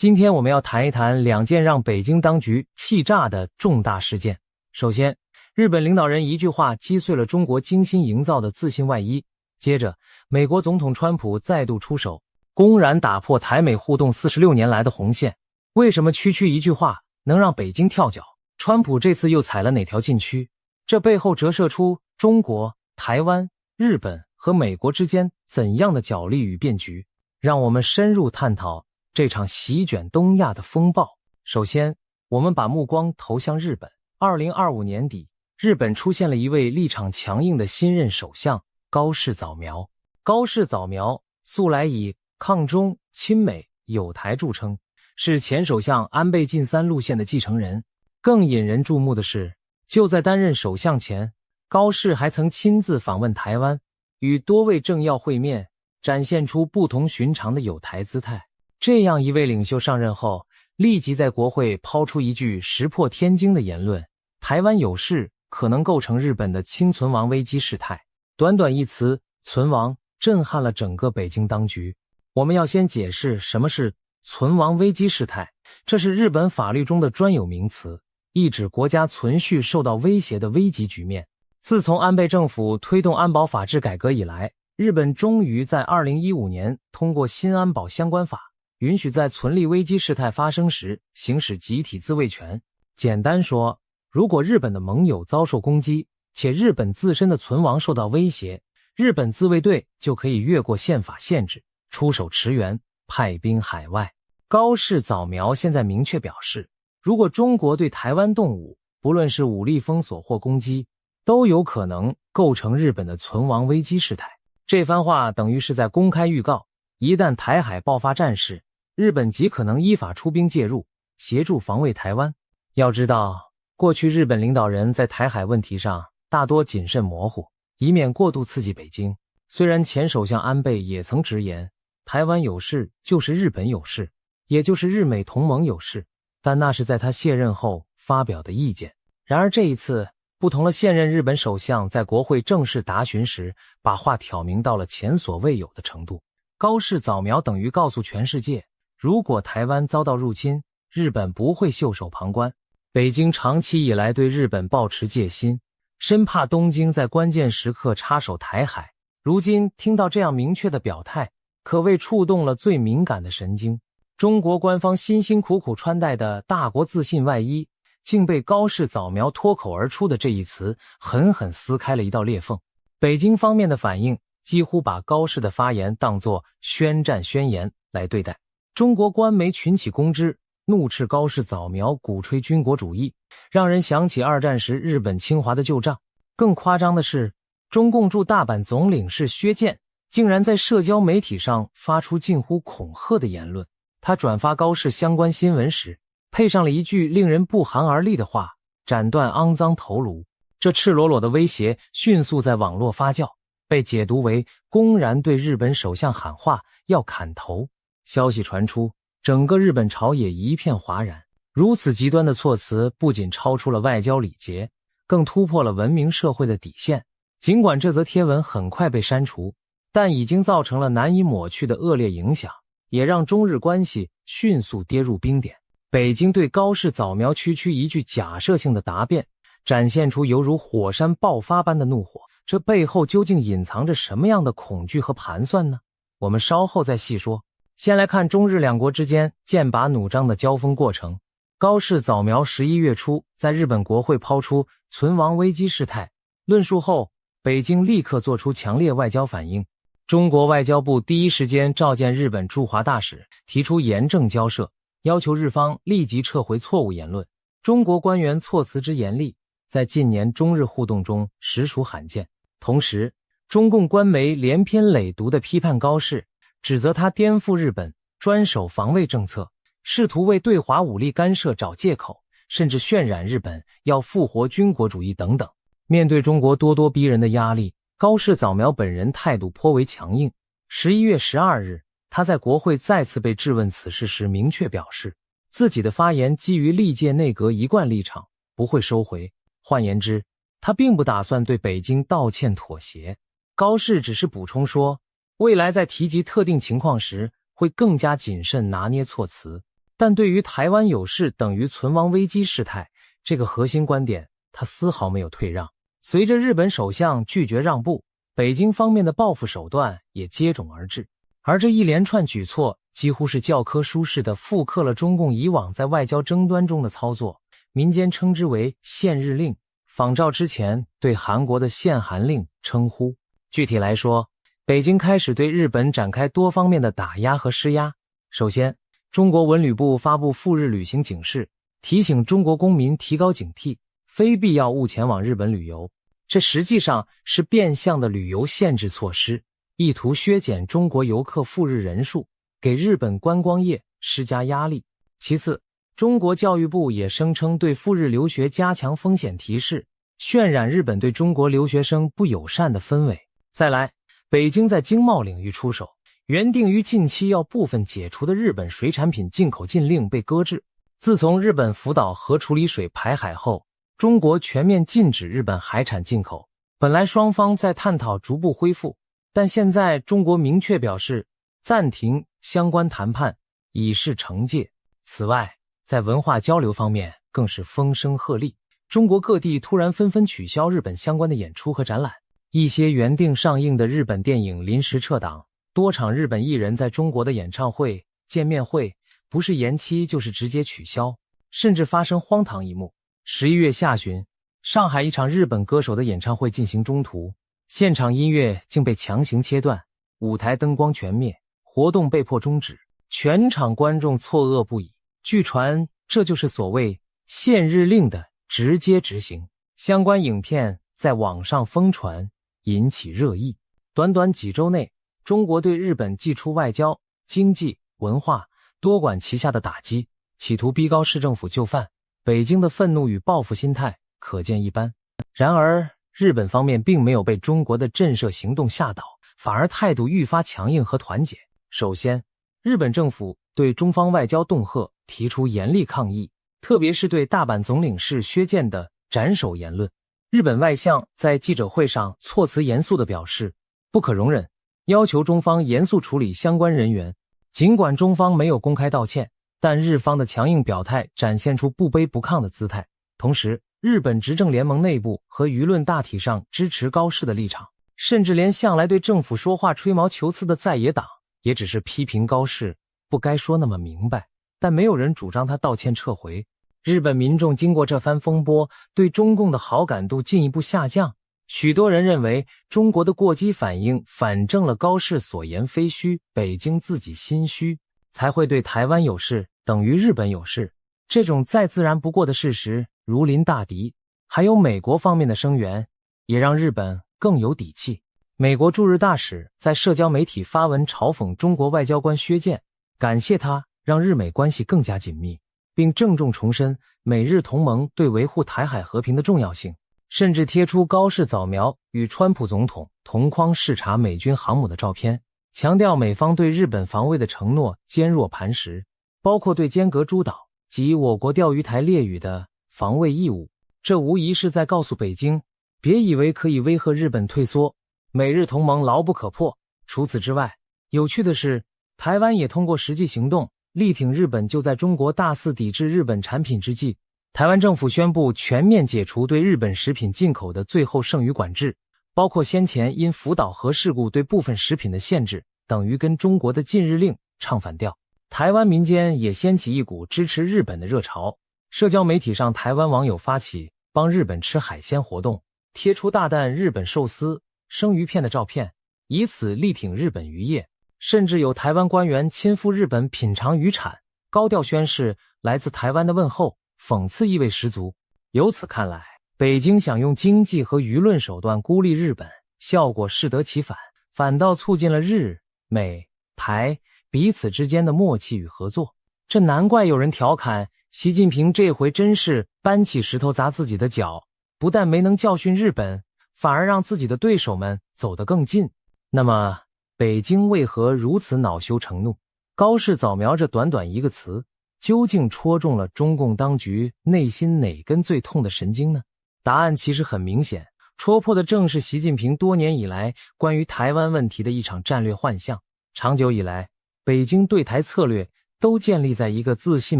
今天我们要谈一谈两件让北京当局气炸的重大事件。首先，日本领导人一句话击碎了中国精心营造的自信外衣。接着，美国总统川普再度出手，公然打破台美互动46年来的红线。为什么区区一句话能让北京跳脚？川普这次又踩了哪条禁区？这背后折射出中国、台湾、日本和美国之间怎样的角力与变局？让我们深入探讨这场席卷东亚的风暴。首先，我们把目光投向日本。2025年底，日本出现了一位立场强硬的新任首相高市早苗。高市早苗素来以抗中、亲美、友台著称，是前首相安倍晋三路线的继承人。更引人注目的是，就在担任首相前，高市还曾亲自访问台湾，与多位政要会面，展现出不同寻常的友台姿态。这样一位领袖上任后，立即在国会抛出一句石破天惊的言论：台湾有事可能构成日本的轻存亡危机事态。短短一词存亡，震撼了整个北京当局。我们要先解释什么是存亡危机事态，这是日本法律中的专有名词，意指国家存续受到威胁的危急局面。自从安倍政府推动安保法制改革以来，日本终于在2015年通过新安保相关法，允许在存立危机事态发生时行使集体自卫权。简单说，如果日本的盟友遭受攻击，且日本自身的存亡受到威胁，日本自卫队就可以越过宪法限制，出手驰援，派兵海外。高市早苗现在明确表示，如果中国对台湾动武，不论是武力封锁或攻击，都有可能构成日本的存亡危机事态。这番话等于是在公开预告，一旦台海爆发战事，日本极可能依法出兵介入，协助防卫台湾。要知道，过去日本领导人在台海问题上大多谨慎模糊，以免过度刺激北京。虽然前首相安倍也曾直言，台湾有事就是日本有事，也就是日美同盟有事，但那是在他卸任后发表的意见。然而这一次不同了，现任日本首相在国会正式答询时，把话挑明到了前所未有的程度。高市早苗等于告诉全世界，如果台湾遭到入侵，日本不会袖手旁观。北京长期以来对日本抱持戒心，生怕东京在关键时刻插手台海。如今听到这样明确的表态，可谓触动了最敏感的神经。中国官方辛辛苦苦穿戴的大国自信外衣，竟被高市早苗脱口而出的这一词狠狠撕开了一道裂缝。北京方面的反应几乎把高市的发言当作宣战宣言来对待。中国官媒群起攻之，怒斥高市早苗鼓吹军国主义，让人想起二战时日本侵华的旧账。更夸张的是，中共驻大阪总领事薛健竟然在社交媒体上发出近乎恐吓的言论。他转发高市相关新闻时，配上了一句令人不寒而栗的话：斩断肮脏头颅。这赤裸裸的威胁迅速在网络发酵，被解读为公然对日本首相喊话要砍头。消息传出，整个日本朝野一片哗然。如此极端的措辞不仅超出了外交礼节，更突破了文明社会的底线。尽管这则贴文很快被删除，但已经造成了难以抹去的恶劣影响，也让中日关系迅速跌入冰点。北京对高市早苗区一句假设性的答辩，展现出犹如火山爆发般的怒火。这背后究竟隐藏着什么样的恐惧和盘算呢？我们稍后再细说。先来看中日两国之间剑拔弩张的交锋过程。高市早苗11月初在日本国会抛出存亡危机事态论述后，北京立刻做出强烈外交反应。中国外交部第一时间召见日本驻华大使，提出严正交涉，要求日方立即撤回错误言论。中国官员措辞之严厉，在近年中日互动中实属罕见。同时，中共官媒连篇累牍地批判高市，指责他颠覆日本专守防卫政策，试图为对华武力干涉找借口，甚至渲染日本要复活军国主义等等。面对中国咄咄逼人的压力，高市早苗本人态度颇为强硬。11月12日，他在国会再次被质问此事时明确表示，自己的发言基于历届内阁一贯立场，不会收回。换言之，他并不打算对北京道歉妥协。高市只是补充说，未来在提及特定情况时会更加谨慎拿捏措辞。但对于台湾有事等于存亡危机事态这个核心观点，他丝毫没有退让。随着日本首相拒绝让步，北京方面的报复手段也接踵而至，而这一连串举措几乎是教科书式的复刻了中共以往在外交争端中的操作，民间称之为限日令，仿照之前对韩国的限韩令称呼。具体来说，北京开始对日本展开多方面的打压和施压。首先，中国文旅部发布赴日旅行警示，提醒中国公民提高警惕，非必要勿前往日本旅游。这实际上是变相的旅游限制措施，意图削减中国游客赴日人数，给日本观光业施加压力。其次，中国教育部也声称对赴日留学加强风险提示，渲染日本对中国留学生不友善的氛围。再来，北京在经贸领域出手，原定于近期要部分解除的日本水产品进口禁令被搁置。自从日本福岛核处理水排海后，中国全面禁止日本海产进口。本来双方在探讨逐步恢复，但现在中国明确表示暂停相关谈判，以示惩戒。此外，在文化交流方面更是风声鹤唳，中国各地突然纷纷取消日本相关的演出和展览，一些原定上映的日本电影临时撤档，多场日本艺人在中国的演唱会、见面会不是延期就是直接取消，甚至发生荒唐一幕。11月下旬，上海一场日本歌手的演唱会进行中途，现场音乐竟被强行切断，舞台灯光全灭，活动被迫终止，全场观众错愕不已。据传，这就是所谓限日令的直接执行。相关影片在网上疯传，引起热议。短短几周内，中国对日本祭出外交、经济、文化多管齐下的打击，企图逼高市政府就范。北京的愤怒与报复心态可见一斑。然而，日本方面并没有被中国的震慑行动吓倒，反而态度愈发强硬和团结。首先，日本政府对中方外交恫吓提出严厉抗议，特别是对大阪总领事薛健的斩首言论。日本外相在记者会上措辞严肃地表示，不可容忍，要求中方严肃处理相关人员。尽管中方没有公开道歉，但日方的强硬表态展现出不卑不亢的姿态。同时，日本执政联盟内部和舆论大体上支持高市的立场，甚至连向来对政府说话吹毛求疵的在野党，也只是批评高市不该说那么明白，但没有人主张他道歉撤回。日本民众经过这番风波，对中共的好感度进一步下降。许多人认为中国的过激反应反证了高市所言非虚，北京自己心虚，才会对台湾有事等于日本有事。这种再自然不过的事实如临大敌，还有美国方面的声援，也让日本更有底气。美国驻日大使在社交媒体发文嘲讽中国外交官薛健，感谢他让日美关系更加紧密，并郑重重申美日同盟对维护台海和平的重要性，甚至贴出高市早苗与川普总统同框视察美军航母的照片，强调美方对日本防卫的承诺坚若磐石，包括对尖阁诸岛及我国钓鱼台列屿的防卫义务。这无疑是在告诉北京，别以为可以威吓日本退缩，美日同盟牢不可破。除此之外，有趣的是，台湾也通过实际行动力挺日本。就在中国大肆抵制日本产品之际，台湾政府宣布全面解除对日本食品进口的最后剩余管制，包括先前因福岛核事故对部分食品的限制，等于跟中国的禁日令唱反调。台湾民间也掀起一股支持日本的热潮，社交媒体上台湾网友发起帮日本吃海鲜活动，贴出大啖日本寿司、生鱼片的照片，以此力挺日本渔业。甚至有台湾官员亲赴日本品尝渔产，高调宣示来自台湾的问候，讽刺意味十足。由此看来，北京想用经济和舆论手段孤立日本，效果适得其反，反倒促进了日、美、台彼此之间的默契与合作。这难怪有人调侃，习近平这回真是搬起石头砸自己的脚，不但没能教训日本，反而让自己的对手们走得更近。那么，北京为何如此恼羞成怒？高市早苗这短短一个词，究竟戳中了中共当局内心哪根最痛的神经呢？答案其实很明显，戳破的正是习近平多年以来关于台湾问题的一场战略幻象。长久以来，北京对台策略都建立在一个自信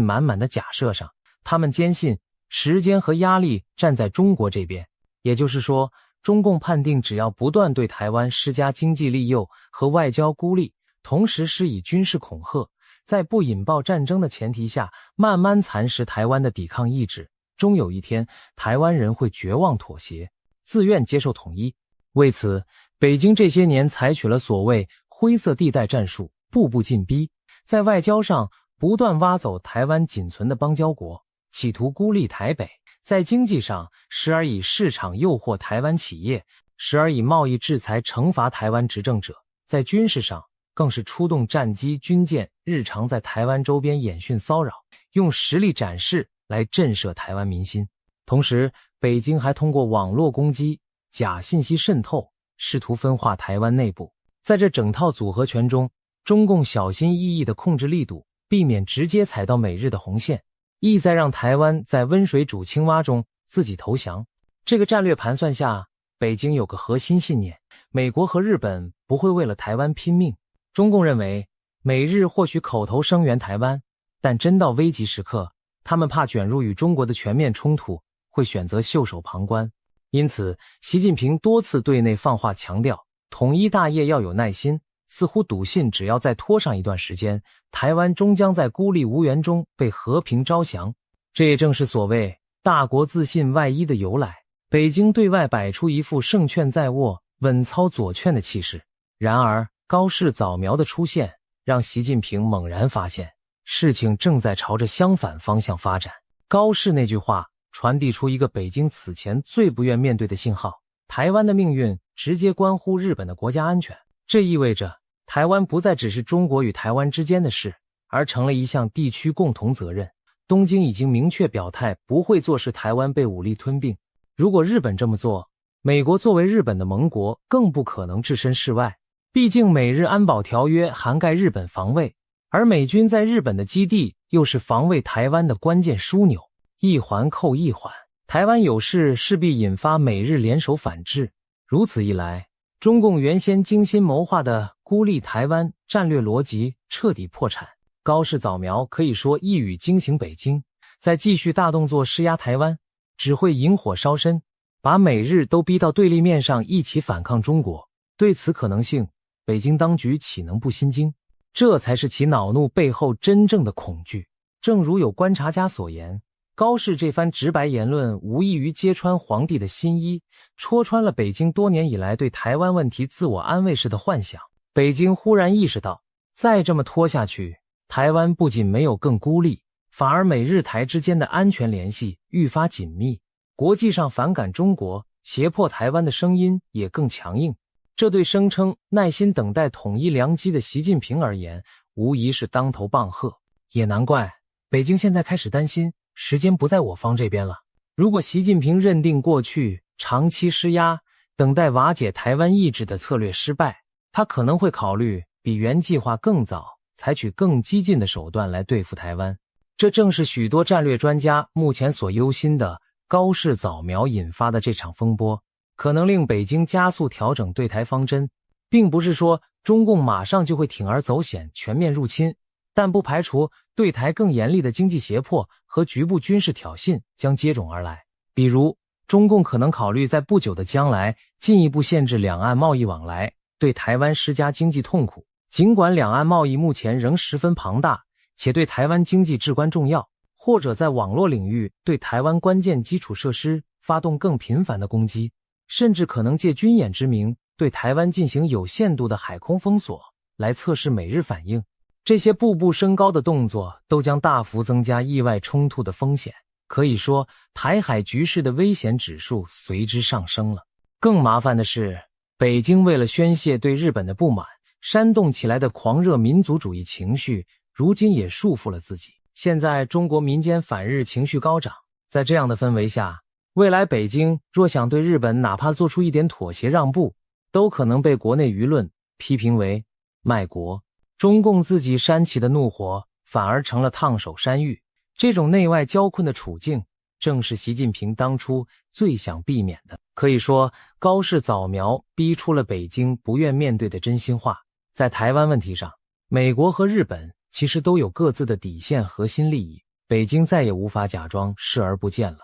满满的假设上，他们坚信时间和压力站在中国这边，也就是说，中共判定只要不断对台湾施加经济利诱和外交孤立，同时施以军事恐吓，在不引爆战争的前提下，慢慢蚕食台湾的抵抗意志，终有一天，台湾人会绝望妥协，自愿接受统一。为此，北京这些年采取了所谓灰色地带战术，步步进逼，在外交上不断挖走台湾仅存的邦交国，企图孤立台北；在经济上，时而以市场诱惑台湾企业，时而以贸易制裁惩罚台湾执政者；在军事上，更是出动战机军舰，日常在台湾周边演训骚扰，用实力展示来震慑台湾民心。同时，北京还通过网络攻击、假信息渗透，试图分化台湾内部。在这整套组合拳中，中共小心翼翼地控制力度，避免直接踩到美日的红线，意在让台湾在温水煮青蛙中自己投降。这个战略盘算下，北京有个核心信念：美国和日本不会为了台湾拼命。中共认为，美日或许口头声援台湾，但真到危急时刻，他们怕卷入与中国的全面冲突，会选择袖手旁观。因此，习近平多次对内放话强调，统一大业要有耐心，似乎笃信只要再拖上一段时间，台湾终将在孤立无援中被和平招降。这也正是所谓大国自信外衣的由来。北京对外摆出一副胜券在握、稳操左券的气势。然而，高市早苗的出现，让习近平猛然发现，事情正在朝着相反方向发展。高市那句话传递出一个北京此前最不愿面对的信号：台湾的命运直接关乎日本的国家安全。这意味着，台湾不再只是中国与台湾之间的事，而成了一项地区共同责任。东京已经明确表态，不会坐视台湾被武力吞并。如果日本这么做，美国作为日本的盟国更不可能置身事外。毕竟美日安保条约涵盖日本防卫，而美军在日本的基地又是防卫台湾的关键枢纽，一环扣一环，台湾有事势必引发美日联手反制。如此一来，中共原先精心谋划的孤立台湾战略逻辑彻底破产。高市早苗可以说一语惊醒北京，再继续大动作施压台湾，只会引火烧身，把美日都逼到对立面上一起反抗中国。对此可能性，北京当局岂能不心惊？这才是其恼怒背后真正的恐惧。正如有观察家所言，高市这番直白言论无异于揭穿皇帝的新衣，戳穿了北京多年以来对台湾问题自我安慰式的幻想。北京忽然意识到，再这么拖下去，台湾不仅没有更孤立，反而美日台之间的安全联系愈发紧密，国际上反感中国、胁迫台湾的声音也更强硬。这对声称耐心等待统一良机的习近平而言，无疑是当头棒喝。也难怪北京现在开始担心，时间不在我方这边了。如果习近平认定过去长期施压、等待瓦解台湾意志的策略失败，他可能会考虑比原计划更早，采取更激进的手段来对付台湾。这正是许多战略专家目前所忧心的高市早苗引发的这场风波，可能令北京加速调整对台方针。并不是说中共马上就会铤而走险全面入侵，但不排除对台更严厉的经济胁迫和局部军事挑衅将接踵而来。比如，中共可能考虑在不久的将来进一步限制两岸贸易往来，对台湾施加经济痛苦。尽管两岸贸易目前仍十分庞大，且对台湾经济至关重要，或者在网络领域对台湾关键基础设施发动更频繁的攻击，甚至可能借军演之名对台湾进行有限度的海空封锁，来测试美日反应。这些步步升高的动作都将大幅增加意外冲突的风险，可以说台海局势的危险指数随之上升了。更麻烦的是，北京为了宣泄对日本的不满，煽动起来的狂热民族主义情绪，如今也束缚了自己。现在中国民间反日情绪高涨，在这样的氛围下，未来北京若想对日本哪怕做出一点妥协让步，都可能被国内舆论批评为卖国。中共自己煽起的怒火反而成了烫手山芋。这种内外交困的处境，正是习近平当初最想避免的。可以说，高市早苗逼出了北京不愿面对的真心话。在台湾问题上，美国和日本其实都有各自的底线、核心利益，北京再也无法假装视而不见了。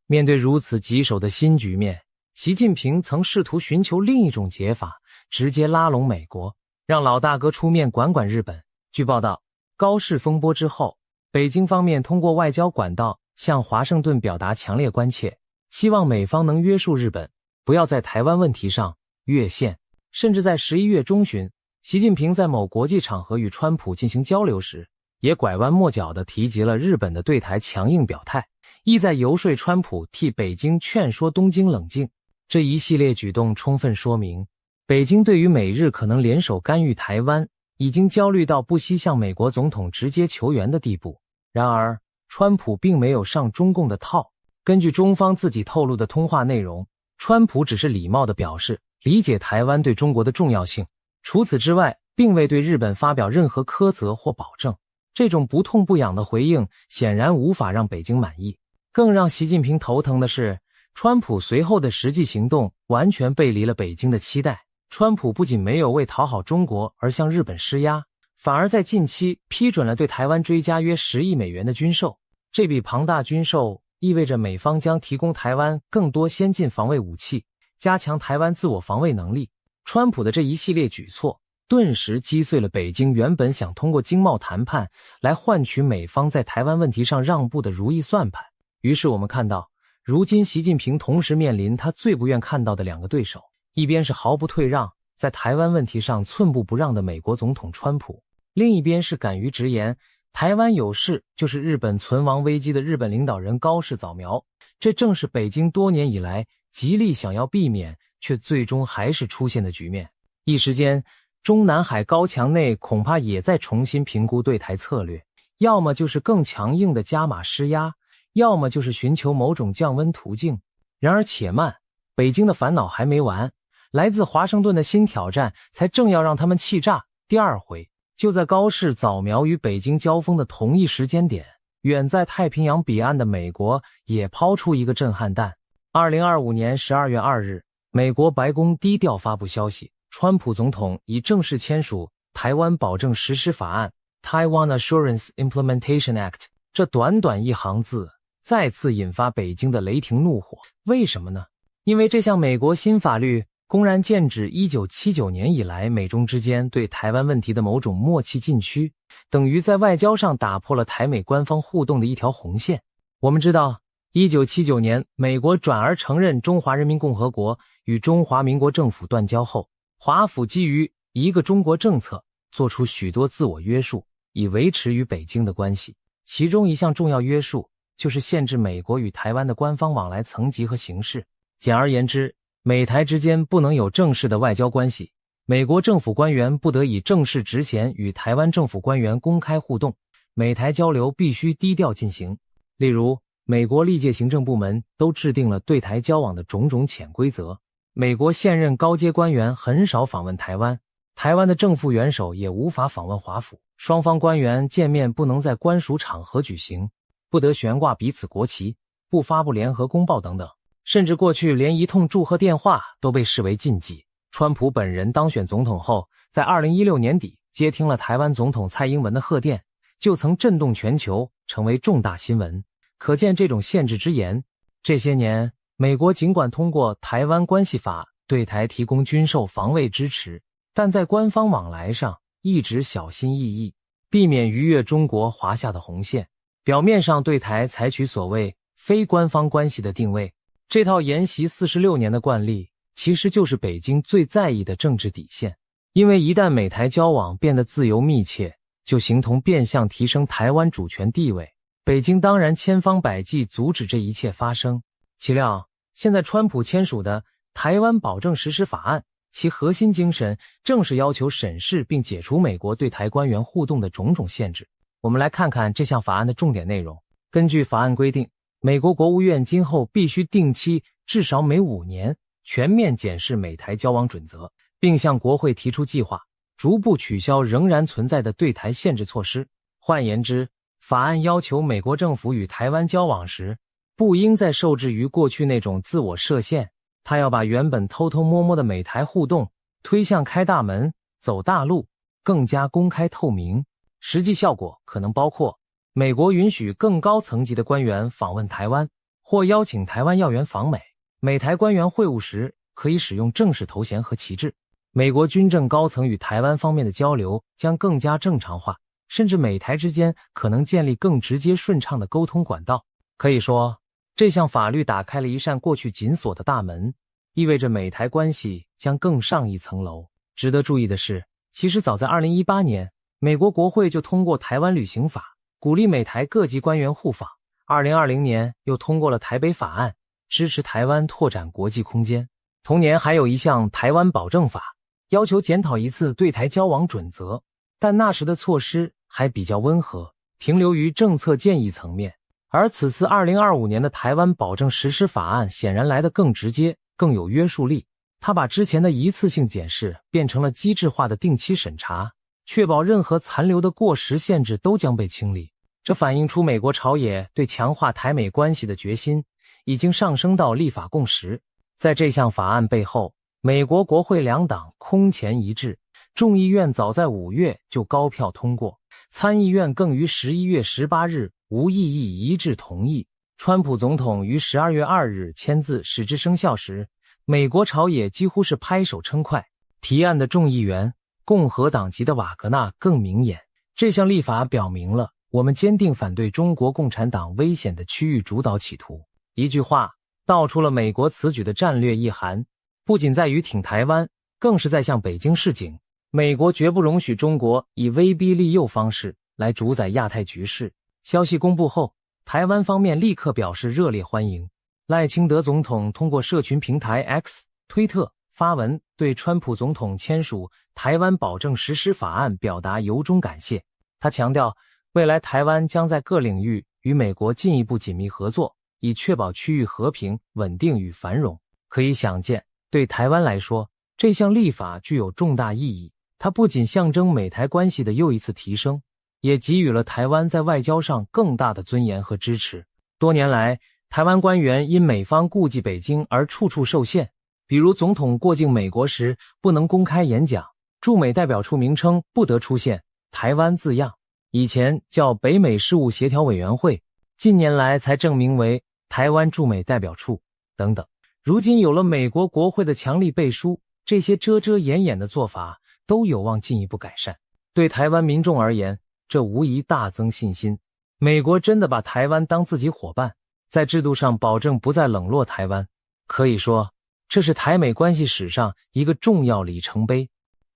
面对如此棘手的新局面，习近平曾试图寻求另一种解法，直接拉拢美国，让老大哥出面管管日本。据报道，高市风波之后，北京方面通过外交管道向华盛顿表达强烈关切，希望美方能约束日本，不要在台湾问题上越线。甚至在11月中旬，习近平在某国际场合与川普进行交流时，也拐弯抹角地提及了日本的对台强硬表态，意在游说川普替北京劝说东京冷静。这一系列举动充分说明，北京对于美日可能联手干预台湾，已经焦虑到不惜向美国总统直接求援的地步。然而，川普并没有上中共的套。根据中方自己透露的通话内容，川普只是礼貌地表示理解台湾对中国的重要性，除此之外，并未对日本发表任何苛责或保证。这种不痛不痒的回应显然无法让北京满意。更让习近平头疼的是，川普随后的实际行动完全背离了北京的期待。川普不仅没有为讨好中国而向日本施压，反而在近期批准了对台湾追加约10亿美元的军售。这笔庞大军售意味着美方将提供台湾更多先进防卫武器，加强台湾自我防卫能力。川普的这一系列举措顿时击碎了北京原本想通过经贸谈判来换取美方在台湾问题上让步的如意算盘。于是我们看到，如今习近平同时面临他最不愿看到的两个对手，一边是毫不退让，在台湾问题上寸步不让的美国总统川普，另一边是敢于直言台湾有事就是日本存亡危机的日本领导人高市早苗。这正是北京多年以来极力想要避免却最终还是出现的局面。一时间，中南海高墙内恐怕也在重新评估对台策略，要么就是更强硬的加码施压，要么就是寻求某种降温途径。然而且慢，北京的烦恼还没完，来自华盛顿的新挑战才正要让他们气炸。第二回，就在高市早苗与北京交锋的同一时间点，远在太平洋彼岸的美国也抛出一个震撼弹。2025年12月2日，美国白宫低调发布消息，川普总统已正式签署《台湾保证实施法案》（Taiwan Assurance Implementation Act）。这短短一行字，再次引发北京的雷霆怒火。为什么呢？因为这项美国新法律公然剑指1979年以来美中之间对台湾问题的某种默契禁区，等于在外交上打破了台美官方互动的一条红线。我们知道，1979年美国转而承认中华人民共和国与中华民国政府断交后，华府基于一个中国政策做出许多自我约束，以维持与北京的关系。其中一项重要约束就是限制美国与台湾的官方往来层级和形式。简而言之，美台之间不能有正式的外交关系，美国政府官员不得以正式职衔与台湾政府官员公开互动，美台交流必须低调进行。例如，美国历届行政部门都制定了对台交往的种种潜规则，美国现任高阶官员很少访问台湾，台湾的正副元首也无法访问华府，双方官员见面不能在官属场合举行，不得悬挂彼此国旗，不发布联合公报等等。甚至过去连一通祝贺电话都被视为禁忌。川普本人当选总统后，在2016年底接听了台湾总统蔡英文的贺电，就曾震动全球，成为重大新闻。可见这种限制之严。这些年，美国尽管通过《台湾关系法》对台提供军售防卫支持，但在官方往来上一直小心翼翼，避免逾越中国划下的红线。表面上对台采取所谓非官方关系的定位，这套沿袭46年的惯例，其实就是北京最在意的政治底线。因为一旦美台交往变得自由密切，就形同变相提升台湾主权地位。北京当然千方百计阻止这一切发生。岂料，现在川普签署的《台湾保证实施法案》，其核心精神正是要求审视并解除美国对台官员互动的种种限制。我们来看看这项法案的重点内容。根据法案规定，美国国务院今后必须定期至少每5年全面检视美台交往准则，并向国会提出计划，逐步取消仍然存在的对台限制措施。换言之，法案要求美国政府与台湾交往时，不应再受制于过去那种自我设限，他要把原本偷偷摸摸的美台互动推向开大门、走大路，更加公开透明。实际效果可能包括美国允许更高层级的官员访问台湾，或邀请台湾要员访美，美台官员会晤时可以使用正式头衔和旗帜，美国军政高层与台湾方面的交流将更加正常化，甚至美台之间可能建立更直接顺畅的沟通管道。可以说，这项法律打开了一扇过去紧锁的大门，意味着美台关系将更上一层楼。值得注意的是，其实早在2018年，美国国会就通过台湾旅行法，鼓励美台各级官员互访。2020年又通过了台北法案，支持台湾拓展国际空间。同年还有一项台湾保证法，要求检讨一次对台交往准则，但那时的措施还比较温和，停留于政策建议层面。而此次2025年的台湾保证实施法案显然来得更直接，更有约束力。它把之前的一次性检视变成了机制化的定期审查，确保任何残留的过时限制都将被清理。这反映出美国朝野对强化台美关系的决心已经上升到立法共识。在这项法案背后，美国国会两党空前一致，众议院早在5月就高票通过，参议院更于11月18日无异议一致同意。川普总统于12月2日签字使之生效时，美国朝野几乎是拍手称快。提案的众议员，共和党籍的瓦格纳更明眼。这项立法表明了我们坚定反对中国共产党危险的区域主导企图。一句话道出了美国此举的战略意涵，不仅在于挺台湾，更是在向北京示警，美国绝不容许中国以威逼利诱方式来主宰亚太局势。消息公布后，台湾方面立刻表示热烈欢迎。赖清德总统通过社群平台 X 推特发文，对川普总统签署台湾保证实施法案表达由衷感谢。他强调，未来台湾将在各领域与美国进一步紧密合作，以确保区域和平、稳定与繁荣。可以想见，对台湾来说，这项立法具有重大意义。它不仅象征美台关系的又一次提升，也给予了台湾在外交上更大的尊严和支持。多年来，台湾官员因美方顾忌北京而处处受限，比如总统过境美国时不能公开演讲，驻美代表处名称不得出现台湾字样，以前叫北美事务协调委员会，近年来才正名为台湾驻美代表处等等。如今有了美国国会的强力背书，这些遮遮掩掩的做法都有望进一步改善。对台湾民众而言，这无疑大增信心。美国真的把台湾当自己伙伴，在制度上保证不再冷落台湾，可以说这是台美关系史上一个重要里程碑。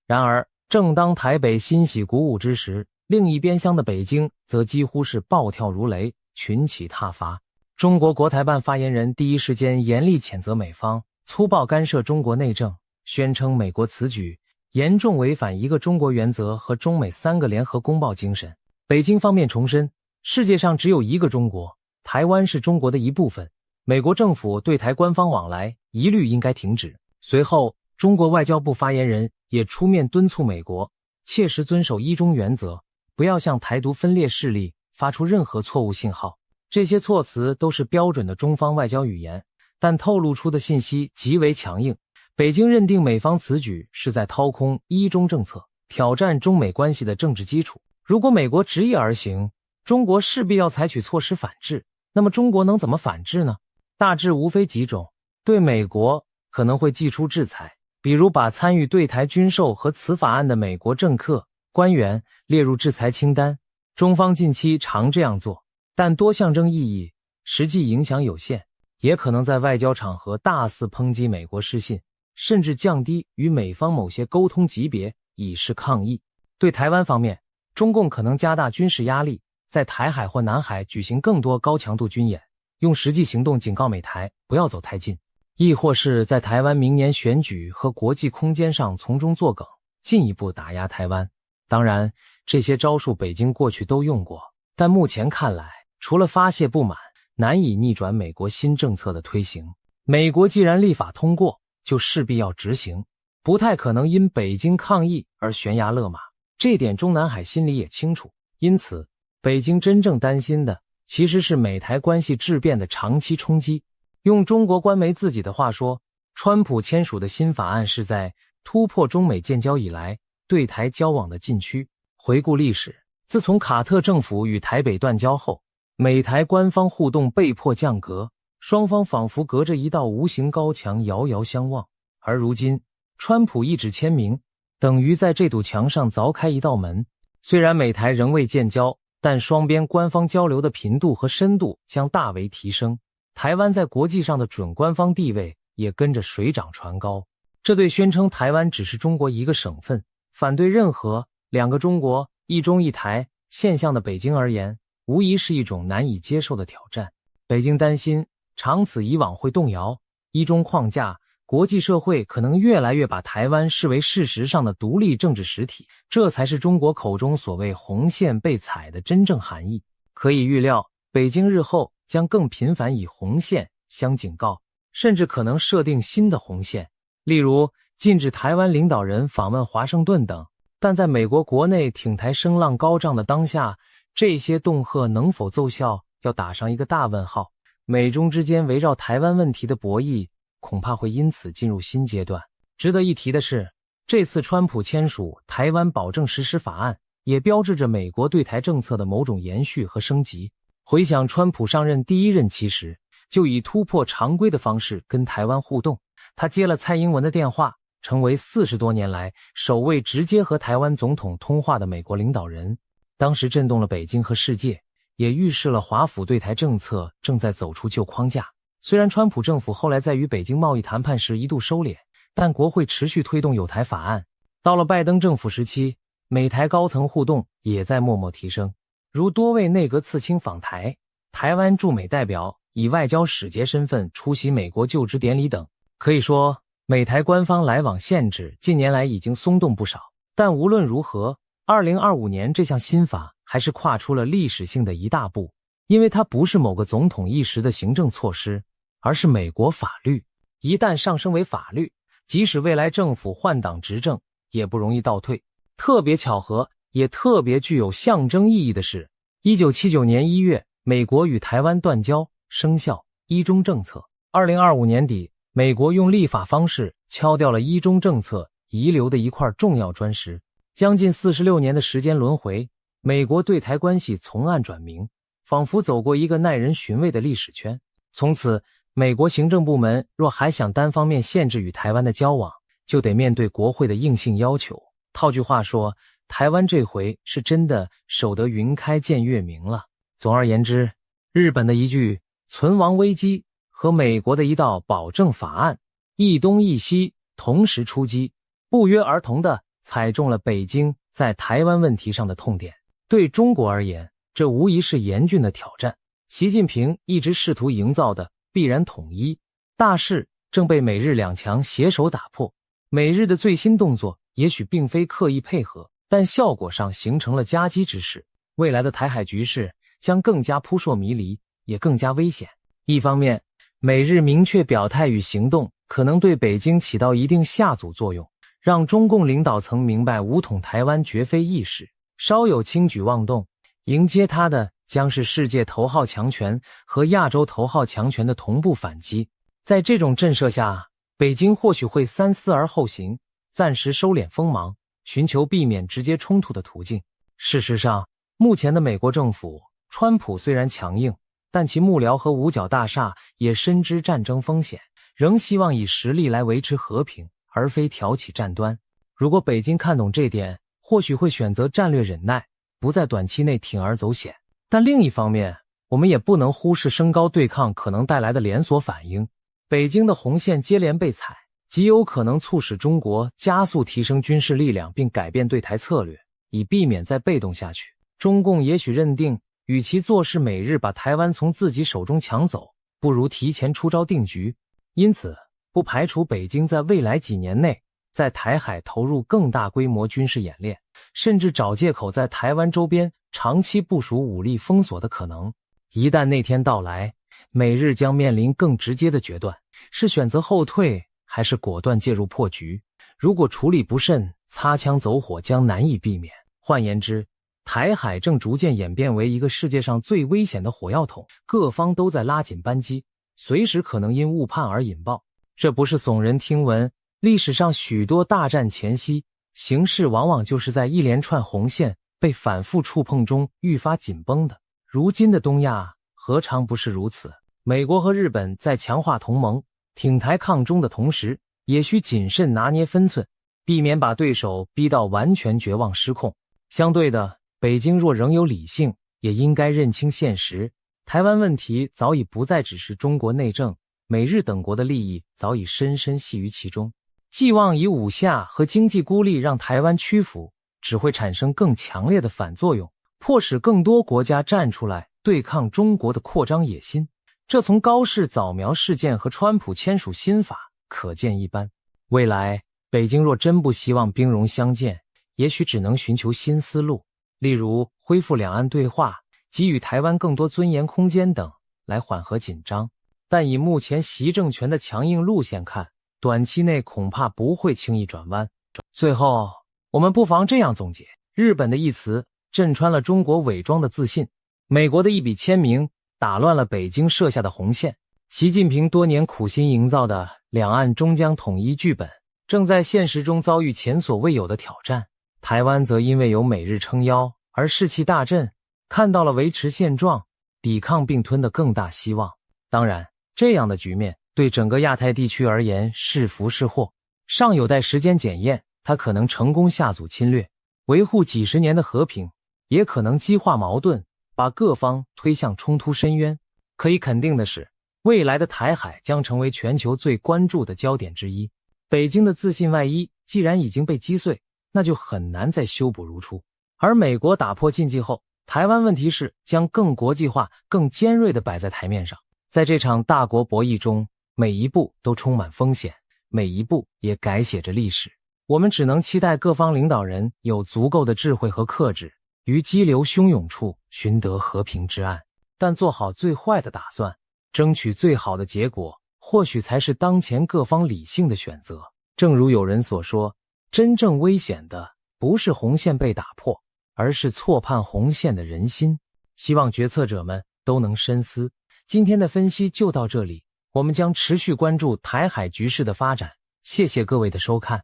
然而，正当台北欣喜鼓舞之时，另一边厢的北京则几乎是暴跳如雷，群起挞伐。中国国台办发言人第一时间严厉谴责美方粗暴干涉中国内政，宣称美国此举严重违反一个中国原则和中美3个联合公报精神。北京方面重申，世界上只有一个中国，台湾是中国的一部分，美国政府对台官方往来一律应该停止。随后，中国外交部发言人也出面敦促美国切实遵守一中原则，不要向台独分裂势力发出任何错误信号。这些措辞都是标准的中方外交语言，但透露出的信息极为强硬。北京认定美方此举是在掏空一中政策，挑战中美关系的政治基础。如果美国执意而行，中国势必要采取措施反制。那么中国能怎么反制呢？大致无非几种。对美国可能会祭出制裁，比如把参与对台军售和此法案的美国政客、官员列入制裁清单。中方近期常这样做，但多象征意义，实际影响有限，也可能在外交场合大肆抨击美国失信，甚至降低与美方某些沟通级别，以示抗议。对台湾方面，中共可能加大军事压力，在台海或南海举行更多高强度军演，用实际行动警告美台不要走太近，亦或是在台湾明年选举和国际空间上从中作梗，进一步打压台湾。当然，这些招数北京过去都用过，但目前看来，除了发泄不满，难以逆转美国新政策的推行。美国既然立法通过，就势必要执行，不太可能因北京抗议而悬崖勒马。这点中南海心里也清楚，因此北京真正担心的其实是美台关系质变的长期冲击。用中国官媒自己的话说，川普签署的新法案是在突破中美建交以来对台交往的禁区。回顾历史，自从卡特政府与台北断交后，美台官方互动被迫降格，双方仿佛隔着一道无形高墙遥遥相望。而如今，川普一纸签名，等于在这堵墙上凿开一道门。虽然美台仍未建交，但双边官方交流的频度和深度将大为提升，台湾在国际上的准官方地位也跟着水涨船高。这对宣称台湾只是中国一个省份，反对任何两个中国、一中一台现象的北京而言，无疑是一种难以接受的挑战。北京担心长此以往会动摇一中框架，国际社会可能越来越把台湾视为事实上的独立政治实体，这才是中国口中所谓红线被踩的真正含义。可以预料，北京日后将更频繁以红线相警告，甚至可能设定新的红线，例如禁止台湾领导人访问华盛顿等。但在美国国内挺台声浪高涨的当下，这些恫吓能否奏效，要打上一个大问号。美中之间围绕台湾问题的博弈恐怕会因此进入新阶段。值得一提的是，这次川普签署台湾保证实施法案，也标志着美国对台政策的某种延续和升级。回想川普上任第一任期时，就以突破常规的方式跟台湾互动，他接了蔡英文的电话，成为40多年来首位直接和台湾总统通话的美国领导人。当时震动了北京和世界，也预示了华府对台政策正在走出旧框架。虽然川普政府后来在与北京贸易谈判时一度收敛，但国会持续推动友台法案。到了拜登政府时期，美台高层互动也在默默提升，如多位内阁次卿访台，台湾驻美代表以外交使节身份出席美国就职典礼等。可以说，美台官方来往限制近年来已经松动不少。但无论如何，2025年这项新法还是跨出了历史性的一大步，因为它不是某个总统一时的行政措施，而是美国法律。一旦上升为法律，即使未来政府换党执政，也不容易倒退。特别巧合，也特别具有象征意义的是，1979年1月，美国与台湾断交，生效一中政策。2025年底，美国用立法方式敲掉了一中政策遗留的一块重要砖石。将近46年的时间轮回，美国对台关系从暗转明，仿佛走过一个耐人寻味的历史圈。从此，美国行政部门若还想单方面限制与台湾的交往，就得面对国会的硬性要求。套句话说，台湾这回是真的守得云开见月明了。总而言之，日本的一句存亡危机和美国的一道保证法案，一东一西同时出击，不约而同地踩中了北京在台湾问题上的痛点。对中国而言，这无疑是严峻的挑战。习近平一直试图营造的必然统一大势正被美日两强携手打破。美日的最新动作也许并非刻意配合，但效果上形成了夹击之势。未来的台海局势将更加扑朔迷离，也更加危险。一方面，美日明确表态与行动可能对北京起到一定下阻作用，让中共领导层明白武统台湾绝非易事，稍有轻举妄动，迎接他的将是世界头号强权和亚洲头号强权的同步反击。在这种震慑下，北京或许会三思而后行，暂时收敛锋芒，寻求避免直接冲突的途径。事实上，目前的美国政府，川普虽然强硬，但其幕僚和五角大厦也深知战争风险，仍希望以实力来维持和平，而非挑起战端。如果北京看懂这点，或许会选择战略忍耐，不在短期内铤而走险。但另一方面，我们也不能忽视升高对抗可能带来的连锁反应。北京的红线接连被踩，极有可能促使中国加速提升军事力量并改变对台策略，以避免再被动下去。中共也许认定，与其坐视美日把台湾从自己手中抢走，不如提前出招定局。因此，不排除北京在未来几年内在台海投入更大规模军事演练，甚至找借口在台湾周边长期部署武力封锁的可能。一旦那天到来，美日将面临更直接的决断，是选择后退，还是果断介入破局。如果处理不慎，擦枪走火将难以避免。换言之，台海正逐渐演变为一个世界上最危险的火药桶，各方都在拉紧扳机，随时可能因误判而引爆。这不是耸人听闻，历史上许多大战前夕，形势往往就是在一连串红线被反复触碰中愈发紧绷的。如今的东亚何尝不是如此？美国和日本在强化同盟、挺台抗中的同时，也需谨慎拿捏分寸，避免把对手逼到完全绝望失控。相对的，北京若仍有理性，也应该认清现实，台湾问题早已不再只是中国内政，美日等国的利益早已深深系于其中。寄望以武吓和经济孤立让台湾屈服，只会产生更强烈的反作用，迫使更多国家站出来对抗中国的扩张野心。这从高市早苗事件和川普签署新法可见一斑。未来北京若真不希望兵戎相见，也许只能寻求新思路，例如恢复两岸对话，给予台湾更多尊严空间等，来缓和紧张。但以目前习政权的强硬路线看，短期内恐怕不会轻易转弯。最后，我们不妨这样总结：日本的一词震穿了中国伪装的自信，美国的一笔签名打乱了北京设下的红线。习近平多年苦心营造的两岸终将统一剧本，正在现实中遭遇前所未有的挑战。台湾则因为有美日撑腰而士气大振，看到了维持现状、抵抗并吞的更大希望。当然，这样的局面对整个亚太地区而言是福是祸，尚有待时间检验。它可能成功下阻侵略，维护几十年的和平，也可能激化矛盾，把各方推向冲突深渊。可以肯定的是，未来的台海将成为全球最关注的焦点之一。北京的自信外衣既然已经被击碎，那就很难再修补如初。而美国打破禁忌后，台湾问题是将更国际化、更尖锐地摆在台面上。在这场大国博弈中，每一步都充满风险，每一步也改写着历史。我们只能期待各方领导人有足够的智慧和克制，于激流汹涌处寻得和平之岸。但做好最坏的打算，争取最好的结果，或许才是当前各方理性的选择。正如有人所说，真正危险的不是红线被打破，而是错判红线的人心。希望决策者们都能深思。今天的分析就到这里，我们将持续关注台海局势的发展。谢谢各位的收看。